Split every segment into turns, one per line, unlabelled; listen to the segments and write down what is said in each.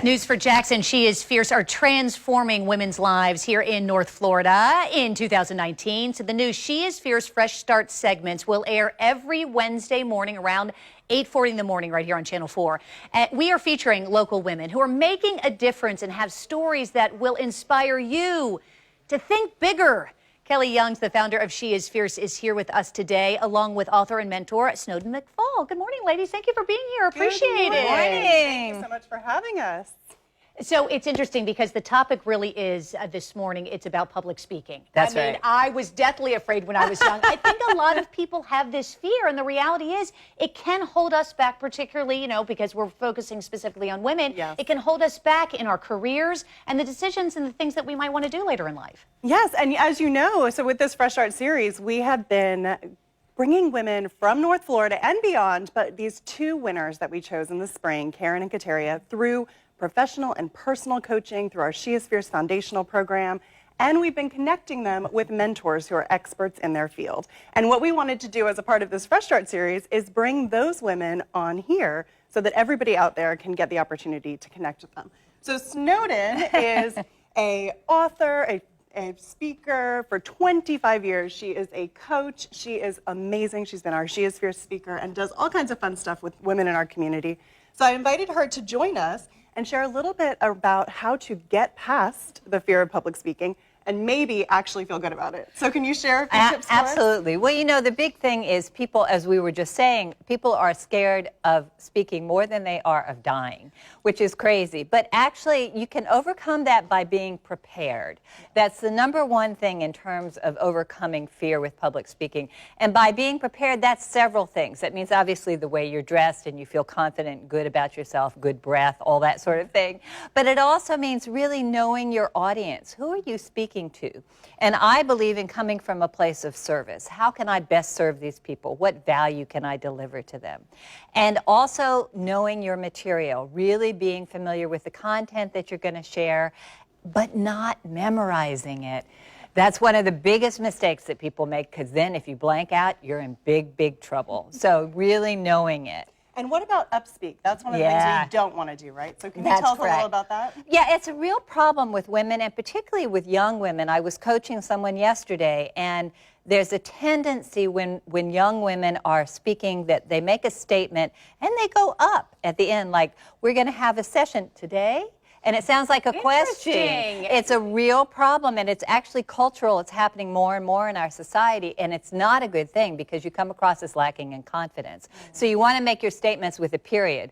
News for Jackson. She is Fierce are transforming women's lives here in North Florida in 2019. So the new She is Fierce Fresh Start segments will air every Wednesday morning around 8:40 in the morning right here on Channel 4. We are featuring local women who are making a difference and have stories that will inspire you to think bigger. Kelly Youngs, the founder of She is Fierce, is here with us today, along with author and mentor Snowden McFall. Good morning, ladies. Thank you for being here. Appreciate it.
Good morning. Thank you so much for having us.
So it's interesting because the topic really is this morning, it's about public speaking.
That's
right. I was deathly afraid when I was young. I think a lot of people have this fear, and the reality is it can hold us back, particularly, because we're focusing specifically on women.
Yes.
It can hold us back in our careers and the decisions and the things that we might want to do later in life.
Yes, and as you know, so with this Fresh Start series, we have been bringing women from North Florida and beyond, but these two winners that we chose in the spring, Karen and Kateria, through professional and personal coaching through our She is Fierce foundational program, and we've been connecting them with mentors who are experts in their field. And what we wanted to do as a part of this Fresh Start series is bring those women on here so that everybody out there can get the opportunity to connect with them. So Snowden is an author, a speaker for 25 years. She is a coach. She is amazing. She's been our She is Fierce speaker and does all kinds of fun stuff with women in our community. So I invited her to join us and share a little bit about how to get past the fear of public speaking and maybe actually feel good about it. So can you share a few tips for us?
Absolutely. Well, the big thing is people, as we were just saying, people are scared of speaking more than they are of dying, which is crazy. But actually, you can overcome that by being prepared. That's the number one thing in terms of overcoming fear with public speaking. And by being prepared, that's several things. That means obviously the way you're dressed and you feel confident, good about yourself, good breath, all that sort of thing. But it also means really knowing your audience. Who are you speaking to? And I believe in coming from a place of service. How can I best serve these people? What value can I deliver to them? And also knowing your material, really being familiar with the content that you're going to share, but not memorizing it. That's one of the biggest mistakes that people make, because then if you blank out, you're in big, big trouble. So really knowing it.
And what about upspeak? That's one of the things we don't want to do, right? So can you tell us a little about that?
Yeah, it's a real problem with women, and particularly with young women. I was coaching someone yesterday, and there's a tendency when young women are speaking that they make a statement and they go up at the end, like, we're going to have a session today. And it sounds like a question. It's a real problem, and it's actually cultural. It's happening more and more in our society, and it's not a good thing because you come across as lacking in confidence. So you want to make your statements with a period.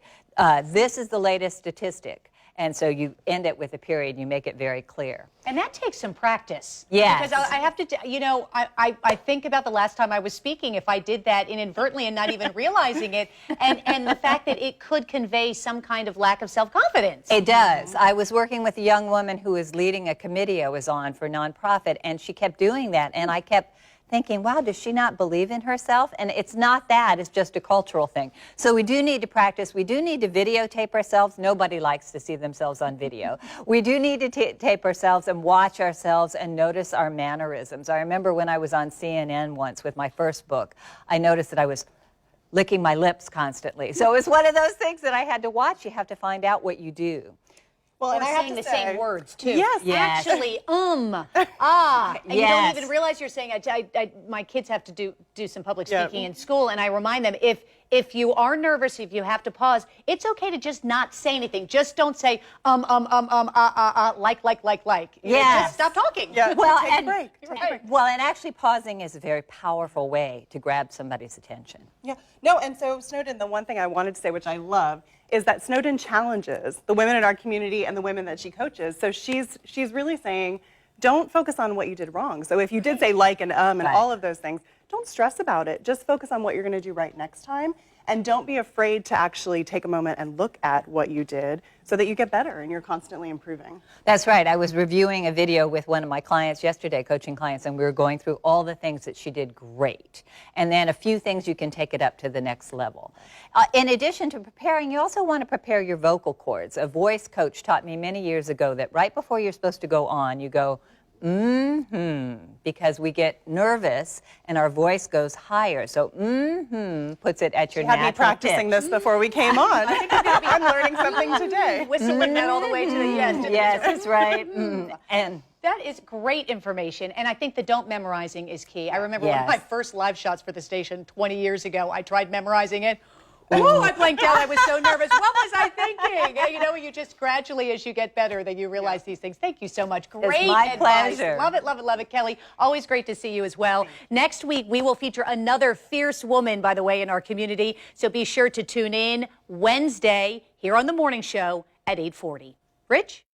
This is the latest statistic. And so you end it with a period. You make it very clear.
And that takes some practice.
Yes.
Because I have to, I think about the last time I was speaking, if I did that inadvertently and not even realizing it, and the fact that it could convey some kind of lack of self-confidence.
It does. I was working with a young woman who was leading a committee I was on for a nonprofit, and she kept doing that, and I kept thinking, wow, does she not believe in herself? And it's not that, it's just a cultural thing. So we do need to practice. We do need to videotape ourselves. Nobody likes to see themselves on video. We do need to tape ourselves and watch ourselves and notice our mannerisms. I remember when I was on CNN once with my first book, I noticed that I was licking my lips constantly. So it was one of those things that I had to watch. You have to find out what you do.
Well, and I have saying the same words, too.
Yes.
Actually, and you don't even realize you're saying, my kids have to do some public speaking in school, and I remind them, if you are nervous, if you have to pause, it's okay to just not say anything. Just don't say, like. Just stop talking.
Yeah.
Well,
take a break.
Well, and actually pausing is a very powerful way to grab somebody's attention.
Yeah. No, and so Snowden, the one thing I wanted to say, which I love, is that Snowden challenges the women in our community and the women that she coaches. So she's really saying, don't focus on what you did wrong. So if you did say like and and all of those things, don't stress about it. Just focus on what you're going to do right next time. And don't be afraid to actually take a moment and look at what you did so that you get better and you're constantly improving.
That's right. I was reviewing a video with one of my clients yesterday, coaching clients, and we were going through all the things that she did great. And then a few things you can take it up to the next level. In addition to preparing, you also want to prepare your vocal cords. A voice coach taught me many years ago that right before you're supposed to go on, you go, because we get nervous and our voice goes higher. So puts it at your
You had
natural
me practicing
pitch.
this before we came on. I'm learning something today.
Whistling that all the way to the yes.
Yes, that's right. And
That is great information, and I think the don't memorizing is key. I remember one of
Yes.
my first live shots for the station 20 years ago. I tried memorizing it. Oh, I blanked out. I was so nervous. What was I thinking? You know, you just gradually, as you get better, then you realize these things. Thank you so much. Great
my
advice.
pleasure.
Love it, love it, love it, Kelly. Always great to see you as well. Next week, we will feature another fierce woman, by the way, in our community. So be sure to tune in Wednesday here on The Morning Show at 8:40. Rich?